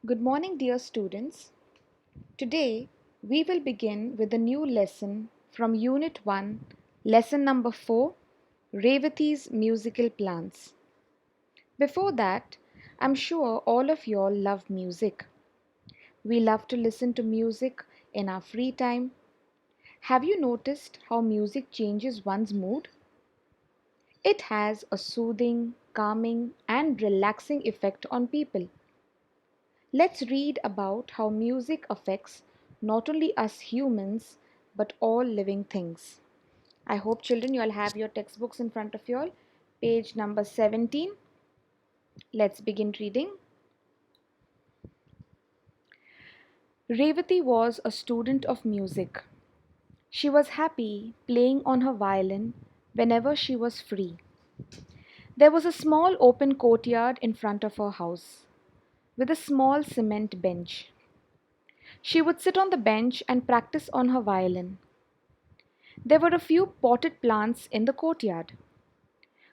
Good morning, dear students. Today we will begin with a new lesson from Unit 1, Lesson number 4, Revathi'S Musical Plants. Before that, I'm sure all of y'all love music. We love to listen to music in our free time. Have you noticed how music changes one's mood? It has a soothing, calming, and relaxing effect on people. Let's read about how music affects not only us humans but all living things. I hope, children, you all have your textbooks in front of you all. Page number 17. Let's begin reading. Revathi was a student of music. She was happy playing on her violin whenever she was free. There was a small open courtyard in front of her house with a small cement bench. She would sit on the bench and practice on her violin. There were a few potted plants in the courtyard.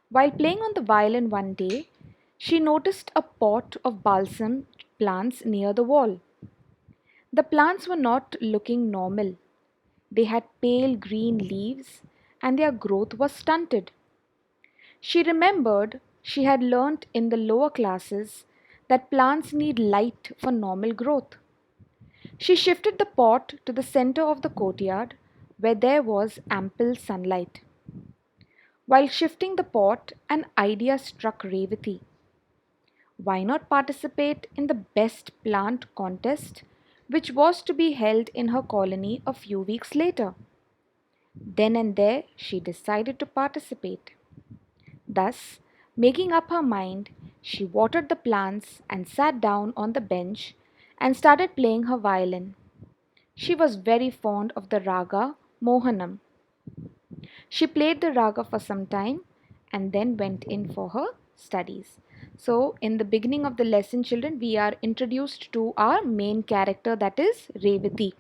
While playing on the violin one day, she noticed a pot of balsam plants near the wall. The plants were not looking normal. They had pale green leaves and their growth was stunted. She remembered she had learnt in the lower classes that plants need light for normal growth. She shifted the pot to the center of the courtyard where there was ample sunlight. While shifting the pot, an idea struck Revathi. Why not participate in the best plant contest, which was to be held in her colony a few weeks later? Then and there, she decided to participate. Thus, making up her mind, she watered the plants and sat down on the bench and started playing her violin. She was very fond of the raga Mohanam. She played the raga for some time and then went in for her studies. So, in the beginning of the lesson, children, we are introduced to our main character, that is Revathi,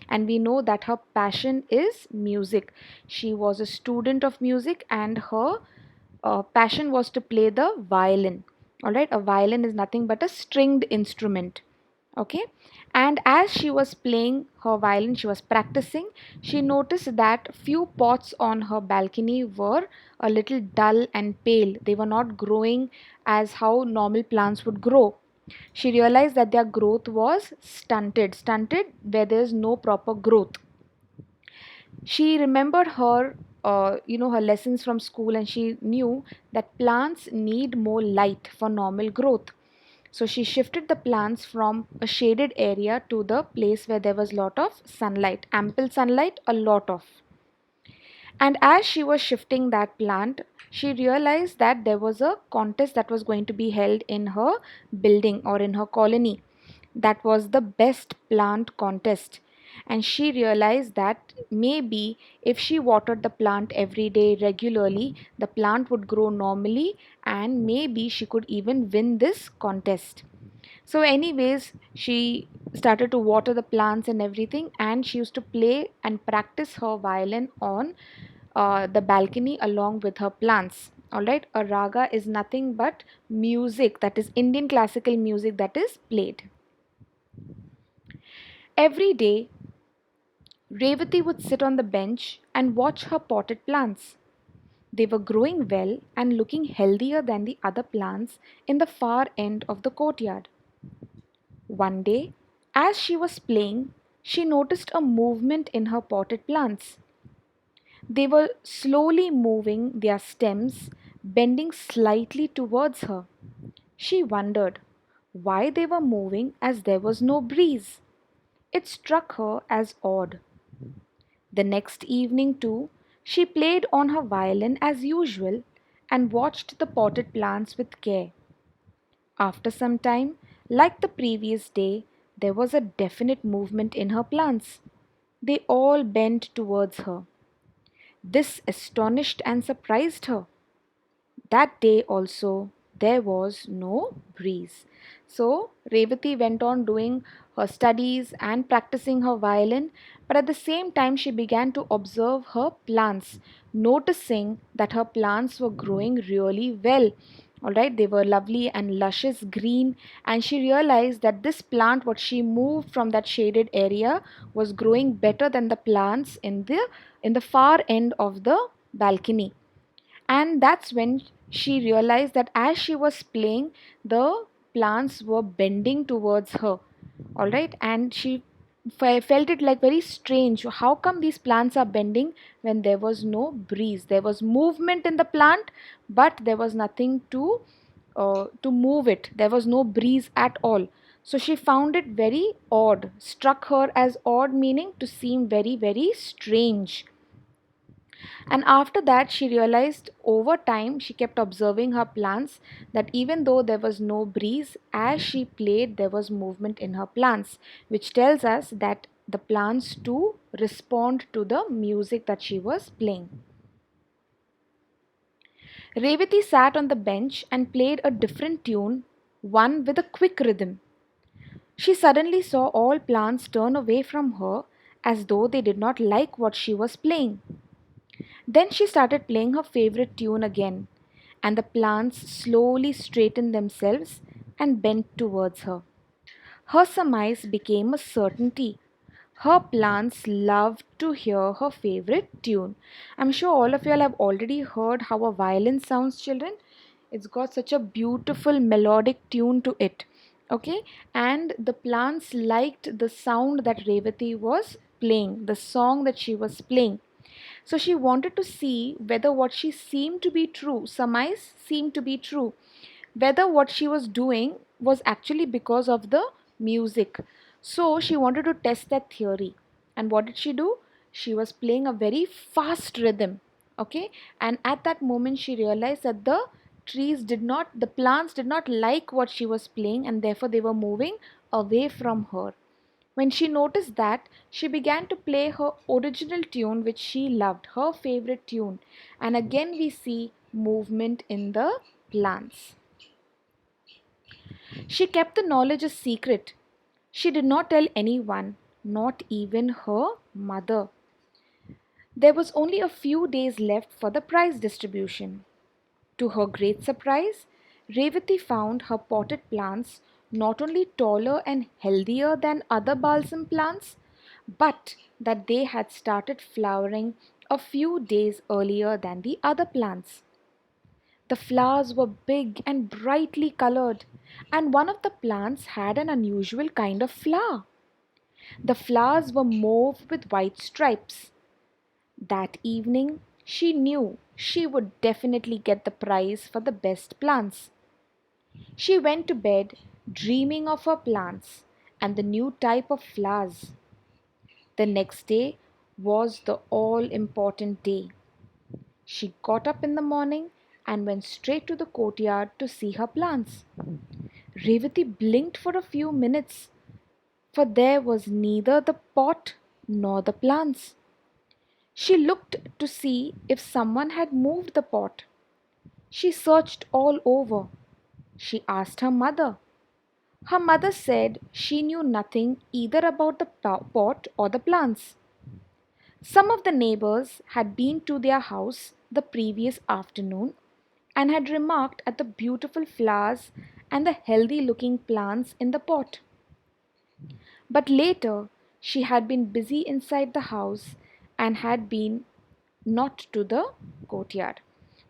and we know that her passion is music. She was a student of music and her passion was to play the violin. All right, a violin is nothing but a stringed instrument. Okay, and as she was playing her violin, she was practicing, she noticed that few pots on her balcony were a little dull and pale. They were not growing as how normal plants would grow. She realized that their growth was stunted where there is no proper growth. She remembered her lessons from school, and she knew that plants need more light for normal growth. So she shifted the plants from a shaded area to the place where there was lot of sunlight, ample sunlight, a lot of. And as she was shifting that plant, she realized that there was a contest that was going to be held in her building or in her colony. That was the best plant contest. And she realized that maybe if she watered the plant every day regularly, the plant would grow normally and maybe she could even win this contest. So, anyways, she started to water the plants and everything, and she used to play and practice her violin on the balcony along with her plants. All right, a raga is nothing but music, that is Indian classical music, that is played. Every day, Revathi would sit on the bench and watch her potted plants. They were growing well and looking healthier than the other plants in the far end of the courtyard. One day, as she was playing, she noticed a movement in her potted plants. They were slowly moving their stems, bending slightly towards her. She wondered why they were moving as there was no breeze. It struck her as odd. The next evening, too, she played on her violin as usual and watched the potted plants with care. After some time, like the previous day, there was a definite movement in her plants. They all bent towards her. This astonished and surprised her. That day also there was no breeze. So Revathi went on doing her studies and practicing her violin, but at the same time she began to observe her plants, noticing that her plants were growing really well. All right, they were lovely and luscious green, and she realized that this plant, what she moved from that shaded area, was growing better than the plants in the far end of the balcony. And that's when she realized that as she was playing, the plants were bending towards her. All right, and she felt it like very strange. How come these plants are bending when there was no breeze? There was movement in the plant, but there was nothing to move it. There was no breeze at all. So she found it very odd, struck her as odd, meaning to seem very, very strange. And after that, she realized over time, she kept observing her plants, that even though there was no breeze, as she played, there was movement in her plants, which tells us that the plants too respond to the music that she was playing. Revathi sat on the bench and played a different tune, one with a quick rhythm. She suddenly saw all plants turn away from her as though they did not like what she was playing. Then she started playing her favorite tune again, and the plants slowly straightened themselves and bent towards her. Her surmise became a certainty. Her plants loved to hear her favorite tune. I'm sure all of you all have already heard how a violin sounds, children. It's got such a beautiful melodic tune to it. Okay, and the plants liked the sound that Revathi was playing, the song that she was playing. So she wanted to see whether what she seemed to be true, surmise seemed to be true, whether what she was doing was actually because of the music. So she wanted to test that theory. And what did she do? She was playing a very fast rhythm. Okay, and at that moment she realized that the plants did not like what she was playing, and therefore they were moving away from her. When she noticed that, she began to play her original tune, which she loved, her favorite tune. And again, we see movement in the plants. She kept the knowledge a secret. She did not tell anyone, not even her mother. There was only a few days left for the prize distribution. To her great surprise, Revathi found her potted plants not only taller and healthier than other balsam plants, but that they had started flowering a few days earlier than the other plants. The flowers were big and brightly colored, and one of the plants had an unusual kind of flower. The flowers were mauve with white stripes. That evening, she knew she would definitely get the prize for the best plants. She went to bed dreaming of her plants and the new type of flowers. The next day was the all important day. She got up in the morning and went straight to the courtyard to see her plants. Revathi blinked for a few minutes, for there was neither the pot nor the plants. She looked to see if someone had moved the pot. She searched all over. She asked her mother. Her mother said she knew nothing either about the pot or the plants. Some of the neighbors had been to their house the previous afternoon and had remarked at the beautiful flowers and the healthy looking plants in the pot. But later she had been busy inside the house and had been not to the courtyard.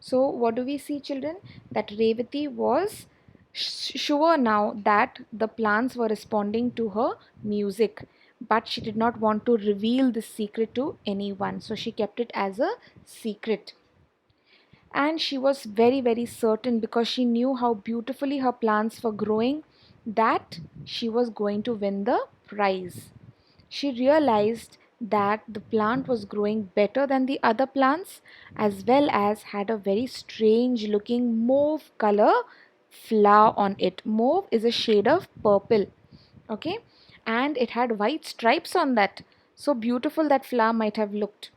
So, what do we see, children? That Revathi was sure now that the plants were responding to her music, but she did not want to reveal this secret to anyone, so she kept it as a secret. And she was very, very certain, because she knew how beautifully her plants were growing, that she was going to win the prize. She realized that the plant was growing better than the other plants, as well as had a very strange looking mauve color flower on it. Mauve is a shade of purple. Okay, and it had white stripes on that. So beautiful that flower might have looked.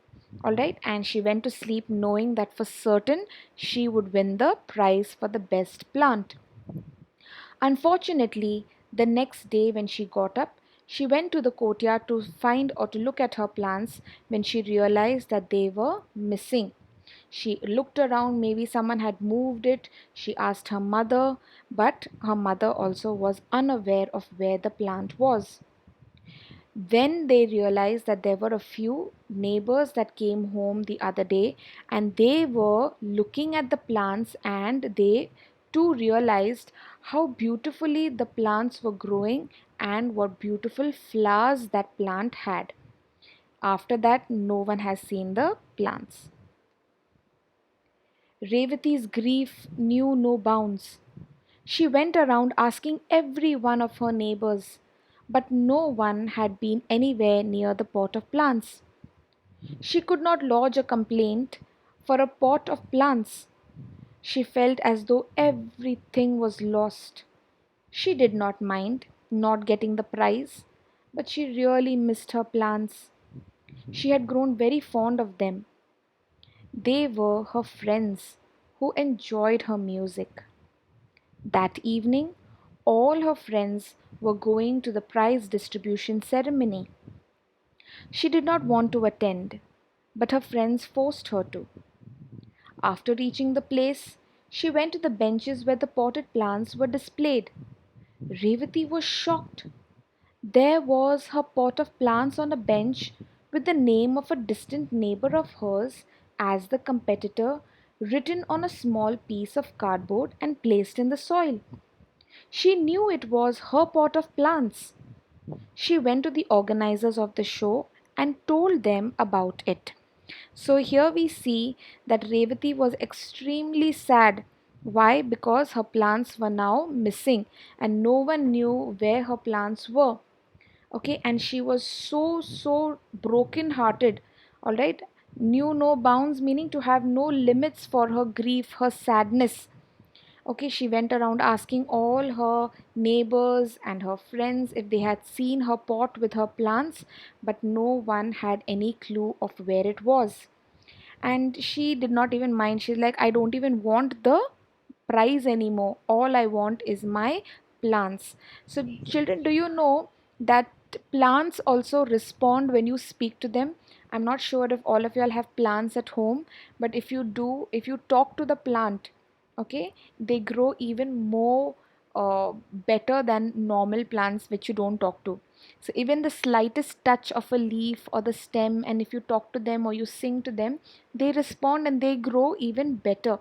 Alright, and she went to sleep knowing that for certain she would win the prize for the best plant. Unfortunately, the next day when she got up, she went to the courtyard to find or to look at her plants when she realized that they were missing. She looked around, maybe someone had moved it. She asked her mother, but her mother also was unaware of where the plant was. Then they realized that there were a few neighbors that came home the other day, and they were looking at the plants, and they too realized how beautifully the plants were growing and what beautiful flowers that plant had. After that, no one has seen the plants. Revathi's grief knew no bounds. She went around asking every one of her neighbors, but no one had been anywhere near the pot of plants. She could not lodge a complaint for a pot of plants. She felt as though everything was lost. She did not mind not getting the prize, but she really missed her plants. She had grown very fond of them. They were her friends who enjoyed her music. That evening, all her friends were going to the prize distribution ceremony. She did not want to attend, but her friends forced her to. After reaching the place, she went to the benches where the potted plants were displayed. Revathi was shocked. There was her pot of plants on a bench with the name of a distant neighbor of hers as the competitor written on a small piece of cardboard and placed in the soil. She knew it was her pot of plants. She went to the organizers of the show and told them about it. So here we see that Revathi was extremely sad. Why? Because her plants were now missing and no one knew where her plants were. Okay, and she was so broken hearted. All right, knew no bounds, meaning to have no limits for her grief, her sadness. Okay, she went around asking all her neighbors and her friends if they had seen her pot with her plants, but no one had any clue of where it was. And she did not even mind. She's like, I don't even want the prize anymore. All I want is my plants. So, children, do you know that plants also respond when you speak to them? I'm not sure if all of y'all have plants at home, but if you do, if you talk to the plant, okay, they grow even more better than normal plants which you don't talk to. So even the slightest touch of a leaf or the stem, and if you talk to them or you sing to them, they respond and they grow even better.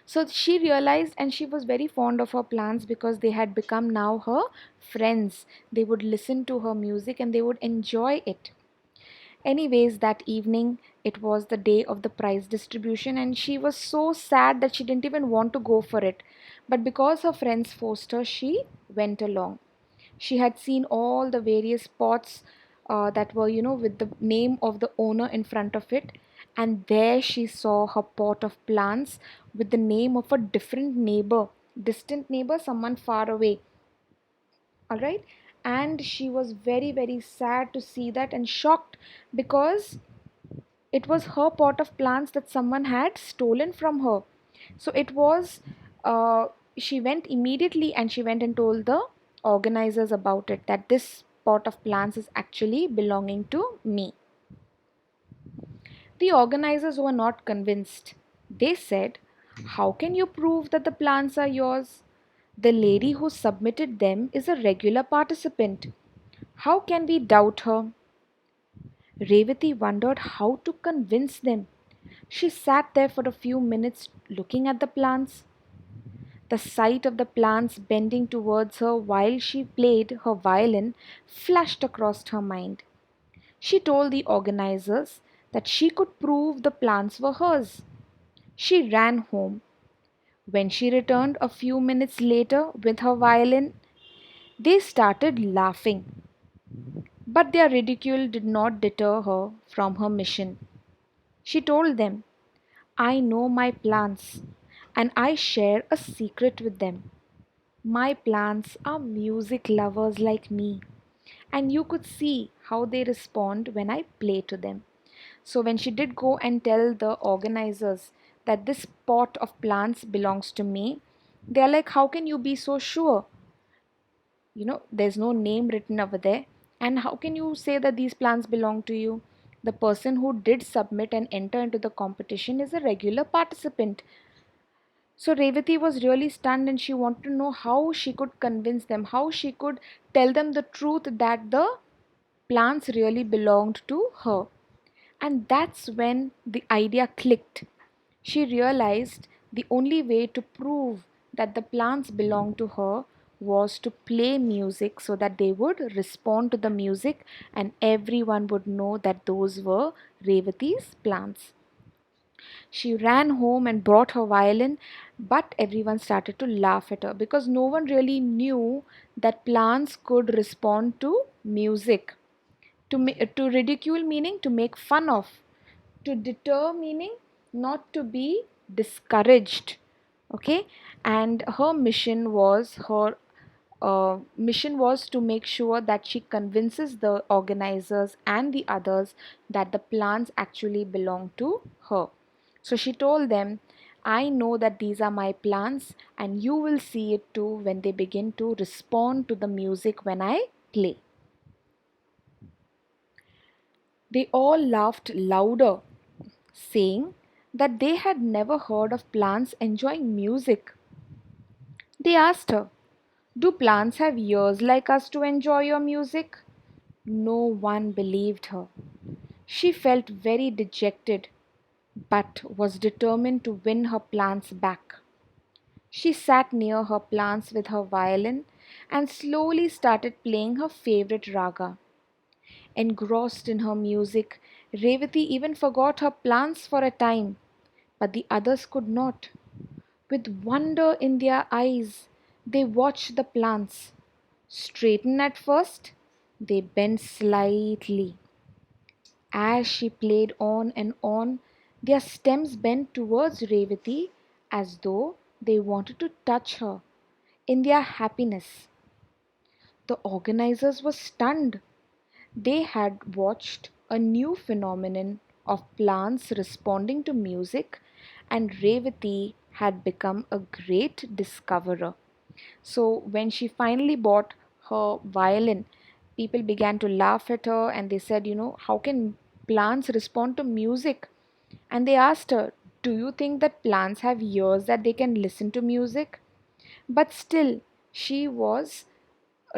So she realized, and she was very fond of her plants because they had become now her friends. They would listen to her music and they would enjoy it. Anyways, that evening it was the day of the prize distribution, and she was so sad that she didn't even want to go for it. But because her friends forced her, she went along. She had seen all the various pots that were, with the name of the owner in front of it. And there she saw her pot of plants with the name of a different neighbor, distant neighbor, someone far away. All right. And she was very, very sad to see that and shocked because it was her pot of plants that someone had stolen from her. So it was, she went immediately and she went and told the organizers about it, that this pot of plants is actually belonging to me. The organizers were not convinced. They said, how can you prove that the plants are yours? The lady who submitted them is a regular participant. How can we doubt her? Revathi wondered how to convince them. She sat there for a few minutes looking at the plants. The sight of the plants bending towards her while she played her violin flashed across her mind. She told the organizers that she could prove the plants were hers. She ran home. When she returned a few minutes later with her violin, they started laughing. But their ridicule did not deter her from her mission. She told them, I know my plants and I share a secret with them. My plants are music lovers like me, and you could see how they respond when I play to them. So, when she did go and tell the organizers that this pot of plants belongs to me, they're like, how can you be so sure? There's no name written over there. And how can you say that these plants belong to you? The person who did submit and enter into the competition is a regular participant. So Revathi was really stunned and she wanted to know how she could convince them, how she could tell them the truth that the plants really belonged to her. And that's when the idea clicked. She realized the only way to prove that the plants belonged to her was to play music so that they would respond to the music and everyone would know that those were Revathi's plants. She ran home and brought her violin, but everyone started to laugh at her because no one really knew that plants could respond to music. To ridicule meaning to make fun of, to deter meaning not to be discouraged. Okay, and her mission was to make sure that she convinces the organizers and the others that the plants actually belong to her. So she told them, I know that these are my plants, and you will see it too when they begin to respond to the music when I play. They all laughed louder, saying that they had never heard of plants enjoying music. They asked her, do plants have ears like us to enjoy your music? No one believed her. She felt very dejected, but was determined to win her plants back. She sat near her plants with her violin and slowly started playing her favorite raga. Engrossed in her music, Revathi even forgot her plants for a time, but the others could not. With wonder in their eyes, they watched the plants. Straighten at first, they bent slightly. As she played on and on, their stems bent towards Revathi as though they wanted to touch her in their happiness. The organizers were stunned. They had watched a new phenomenon of plants responding to music, and Revathi had become a great discoverer. So, when she finally bought her violin, people began to laugh at her and they said, how can plants respond to music? And they asked her, do you think that plants have ears that they can listen to music? But still, she was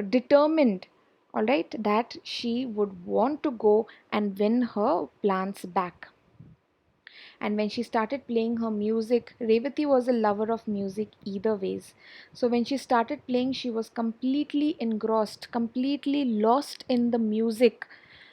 determined, all right, that she would want to go and win her plants back. And when she started playing her music, Revathi was a lover of music either ways. So when she started playing, she was completely engrossed, completely lost in the music,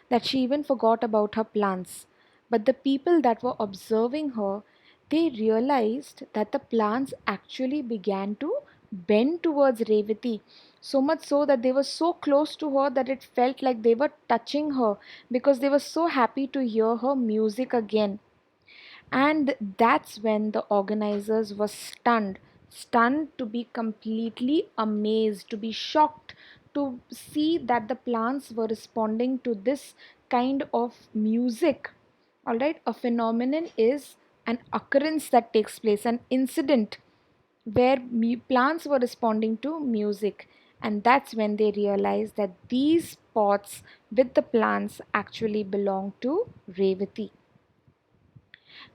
that she even forgot about her plants. But the people that were observing her, they realized that the plants actually began to bend towards Revathi, so much so that they were so close to her that it felt like they were touching her because they were so happy to hear her music again. And that's when the organizers were stunned to be completely amazed, to be shocked to see that the plants were responding to this kind of music. All right, a phenomenon is an occurrence that takes place, an incident where plants were responding to music. And that's when they realized that these pots with the plants actually belong to Revathi.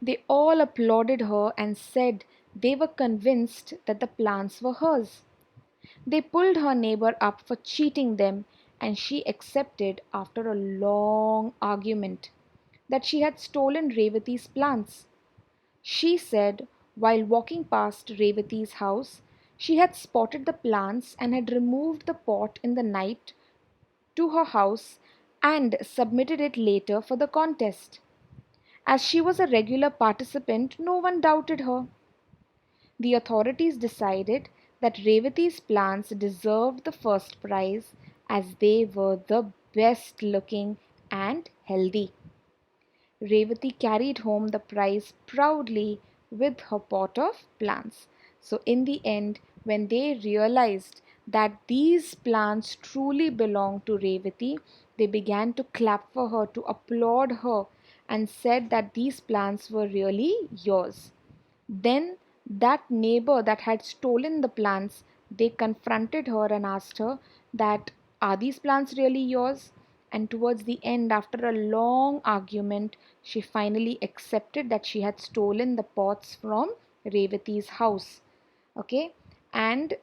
They all applauded her and said they were convinced that the plants were hers. They pulled her neighbor up for cheating them, and she accepted after a long argument that she had stolen Revathi's plants. She said while walking past Revathi's house, she had spotted the plants and had removed the pot in the night to her house and submitted it later for the contest. As she was a regular participant, no one doubted her. The authorities decided that Revathi's plants deserved the first prize as they were the best looking and healthy. Revathi carried home the prize proudly with her pot of plants. So, in the end, when they realized that these plants truly belonged to Revathi, they began to clap for her, to applaud her, and said that these plants were really yours. Then, that neighbor that had stolen the plants, they confronted her and asked her that, are these plants really yours? And towards the end, after a long argument, she finally accepted that she had stolen the pots from Revathi's house. Okay, and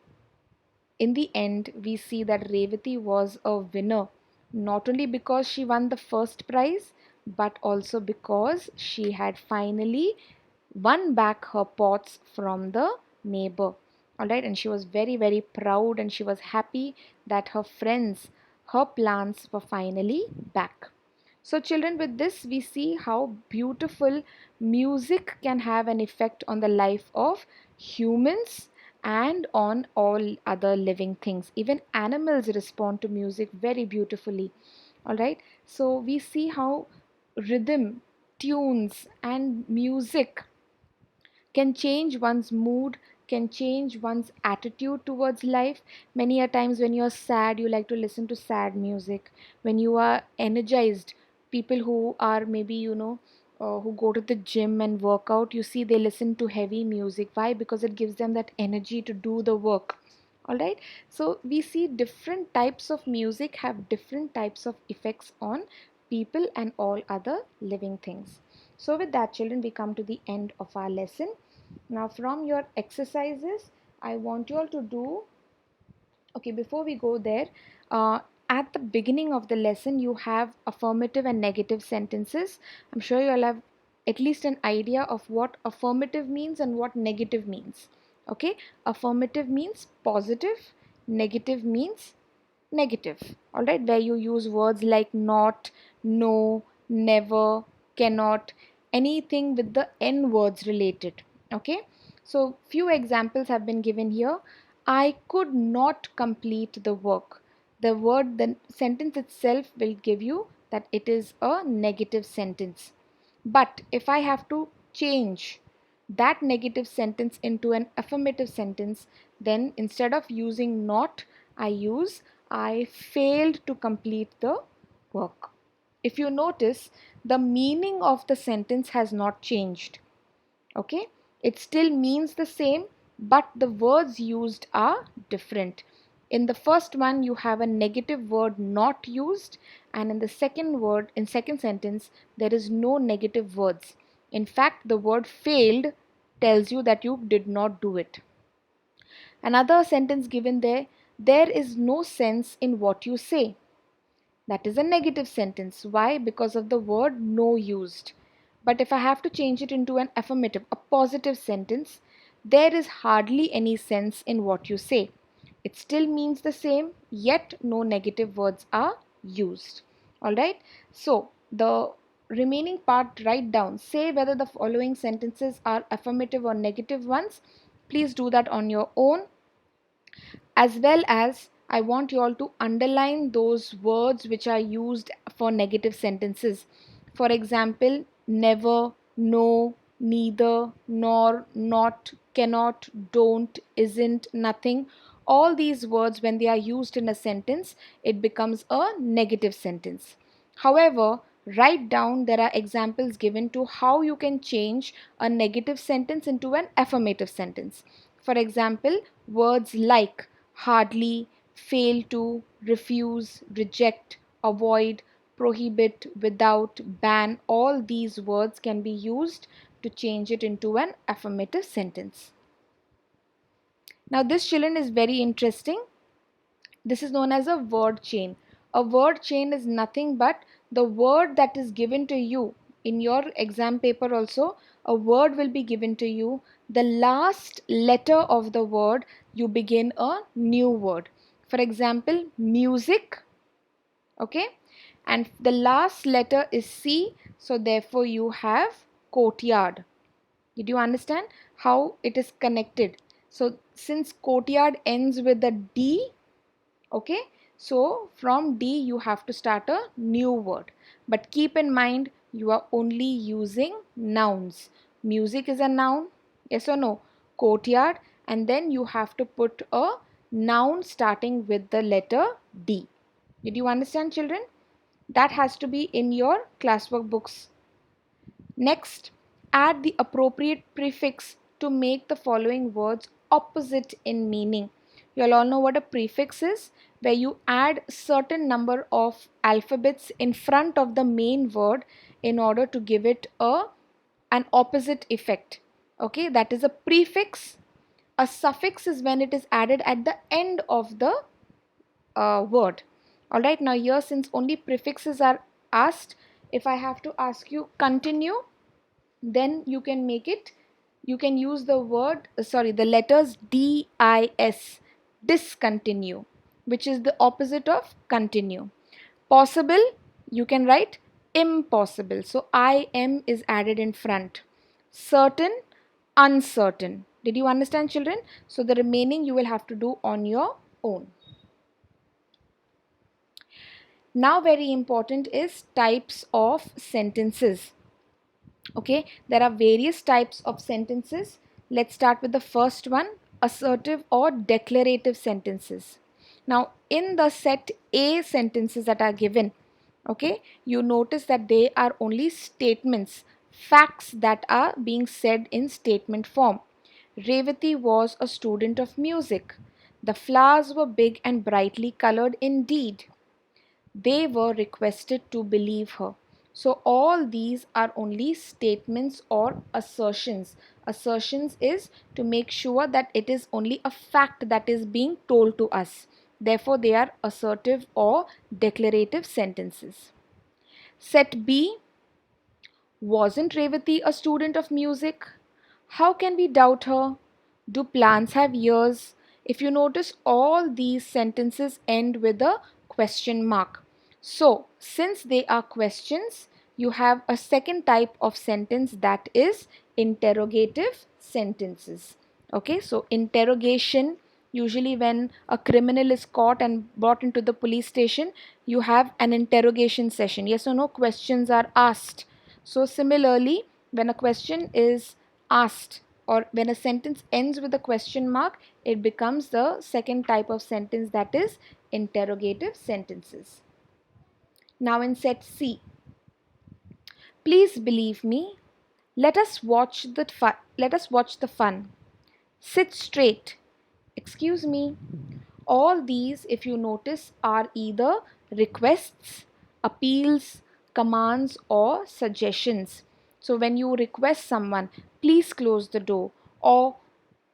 in the end, we see that Revathi was a winner, not only because she won the first prize, but also because she had finally won back her pots from the neighbor. All right, and she was very, very proud, and she was happy that her friends, her plants were finally back. So, children, with this, we see how beautiful music can have an effect on the life of humans and on all other living things. Even animals respond to music very beautifully. All right, so we see how rhythm, tunes, and music can change one's mood, can change one's attitude towards life. Many a times when you're sad, you like to listen to sad music. When you are energized, people who are maybe, who go to the gym and work out, you see they listen to heavy music. Why? Because it gives them that energy to do the work. All right, so we see different types of music have different types of effects on people and all other living things. So with that, children, we come to the end of our lesson. Now from your exercises, I want you all to do, okay, before we go there, at the beginning of the lesson, you have affirmative and negative sentences. I'm sure you all have at least an idea of what affirmative means and what negative means. Okay, affirmative means positive, negative means negative. All right, where you use words like not, no, never, cannot, anything with the n words related. Okay, so few examples have been given here. I could not complete the work. The sentence itself will give you that it is a negative sentence. But if I have to change that negative sentence into an affirmative sentence, then instead of using not, I use I failed to complete the work. If you notice, the meaning of the sentence has not changed. Okay, it still means the same, but the words used are different. In the first one, you have a negative word not used, and in the second sentence, there is no negative words. In fact, the word failed tells you that you did not do it. Another sentence given there is no sense in what you say. That is a negative sentence. Why? Because of the word no used. But if I have to change it into an affirmative, a positive sentence, there is hardly any sense in what you say. It still means the same, yet no negative words are used. Alright? So, the remaining part, write down. Say whether the following sentences are affirmative or negative ones. Please do that on your own, as well as I want you all to underline those words which are used for negative sentences. For example, never, no, neither, nor, not, cannot, don't, isn't, nothing. All these words, when they are used in a sentence, it becomes a negative sentence. However, write down there are examples given to how you can change a negative sentence into an affirmative sentence. For example, words like hardly, fail to, refuse, reject, avoid, prohibit, without, ban, all these words can be used to change it into an affirmative sentence. Now this, children, is very interesting. This is known as a word chain. A word chain is nothing but the word that is given to you in your exam paper also. A word will be given to you. The last letter of the word, you begin a new word. For example, music. Okay. And the last letter is C. So therefore you have courtyard. Did you understand how it is connected? So since courtyard ends with a D, okay, so from D you have to start a new word, but keep in mind you are only using nouns. Music is a noun, yes or no? Courtyard, and then you have to put a noun starting with the letter D. Did you understand, children? That has to be in your classwork books. Next, add the appropriate prefix to make the following words opposite in meaning. You all know what a prefix is. where you add certain number of alphabets in front of the main word in order to give it an opposite effect. Okay, that is a prefix. A suffix is when it is added at the end of the word. All right, now here, since only prefixes are asked, if I have to ask you continue, then you can make it, you can use the word, the letters dis, discontinue, which is the opposite of continue. Possible, you can write impossible, so im is added in front. Certain, uncertain. Did you understand, children? So the remaining you will have to do on your own. Now very important is types of sentences. Okay, there are various types of sentences. Let's start with the first one, assertive or declarative sentences. Now in the set A sentences that are given, okay, you notice that they are only statements, facts that are being said in statement form. Revathi was a student of music. The flowers were big and brightly colored indeed. They were requested to believe her. So all these are only statements or assertions. Assertions is to make sure that it is only a fact that is being told to us. Therefore, they are assertive or declarative sentences. Set B, wasn't Revathi a student of music? How can we doubt her? Do plants have ears? If you notice, all these sentences end with a question mark. So, since they are questions, you have a second type of sentence, that is interrogative sentences. Okay, so interrogation, usually when a criminal is caught and brought into the police station, you have an interrogation session. Yes or no questions are asked. So similarly, when a question is asked or when a sentence ends with a question mark, it becomes the second type of sentence, that is interrogative sentences. Now in set C, please believe me, let us watch the fun. Sit straight. Excuse me. All these, if you notice, are either requests, appeals, commands, or suggestions. So when you request someone, please close the door, or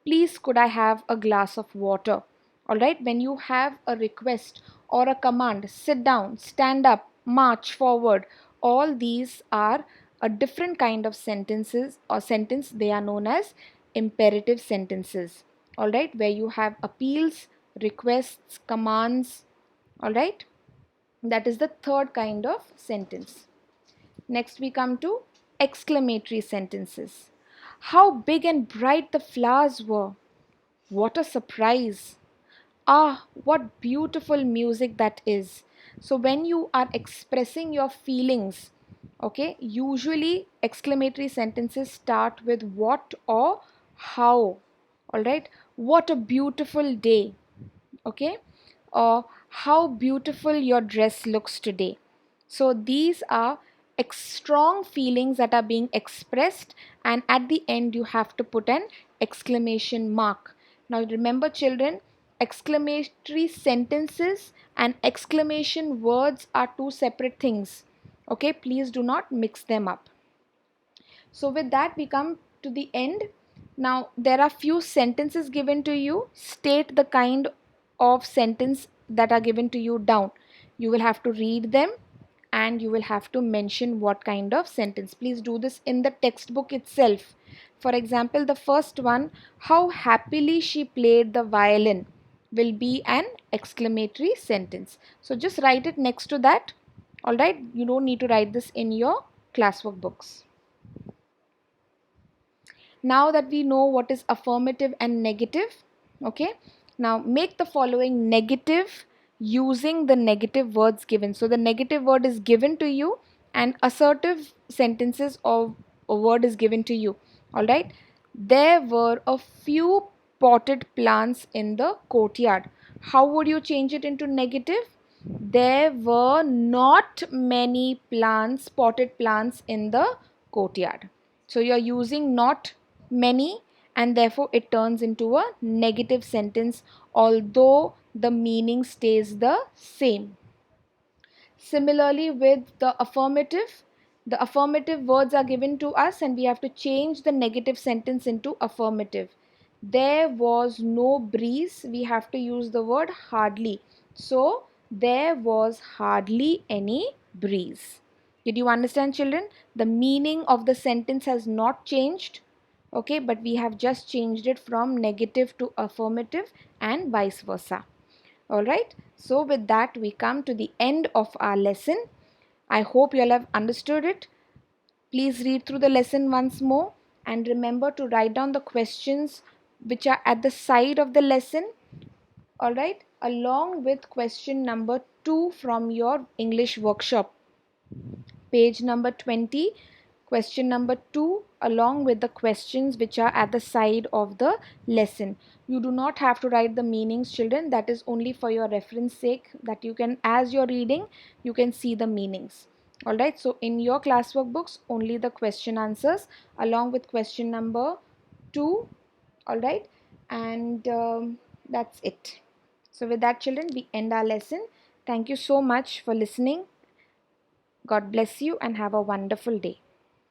please could I have a glass of water. All right, when you have a request or a command, sit down, stand up, march forward, all these are a different kind of sentences or sentence. They are known as imperative sentences. All right, where you have appeals, requests, commands. All right, that is the third kind of sentence. Next we come to exclamatory sentences. How big and bright the flowers were! What a surprise! Ah, what beautiful music that is. So when you are expressing your feelings, okay, usually exclamatory sentences start with what or how. All right, what a beautiful day. Okay, or how beautiful your dress looks today. So these are strong feelings that are being expressed, and at the end you have to put an exclamation mark. Now remember, children, exclamatory sentences and exclamation words are two separate things. Okay, please do not mix them up. So with that we come to the end. Now there are few sentences given to you. State the kind of sentence that are given to you down. You will have to read them and you will have to mention what kind of sentence. Please do this in the textbook itself. For example, the first one, how happily she played the violin, will be an exclamatory sentence. So just write it next to that. Alright, you don't need to write this in your classwork books. Now that we know what is affirmative and negative, okay, now make the following negative using the negative words given. So the negative word is given to you and assertive sentences of a word is given to you. All right, there were a few potted plants in the courtyard. How would you change it into negative? There were not many plants, potted plants in the courtyard. So you're using not many and therefore it turns into a negative sentence, although the meaning stays the same. Similarly, with the affirmative words are given to us and we have to change the negative sentence into affirmative. There was no breeze. We have to use the word hardly. So, there was hardly any breeze. Did you understand, children? The meaning of the sentence has not changed. Okay, but we have just changed it from negative to affirmative and vice versa. Alright, so with that we come to the end of our lesson. I hope you all have understood it. Please read through the lesson once more and remember to write down the questions which are at the side of the lesson. Alright, along with question number 2 from your English workshop. Page number 20, question number 2, along with the questions which are at the side of the lesson. You do not have to write the meanings, children. That is only for your reference sake, that you can, as you're reading, you can see the meanings. Alright, so in your classwork books, only the question answers along with question number 2. Alright, and that's it. So with that, children, we end our lesson. Thank you so much for listening. God bless you and have a wonderful day.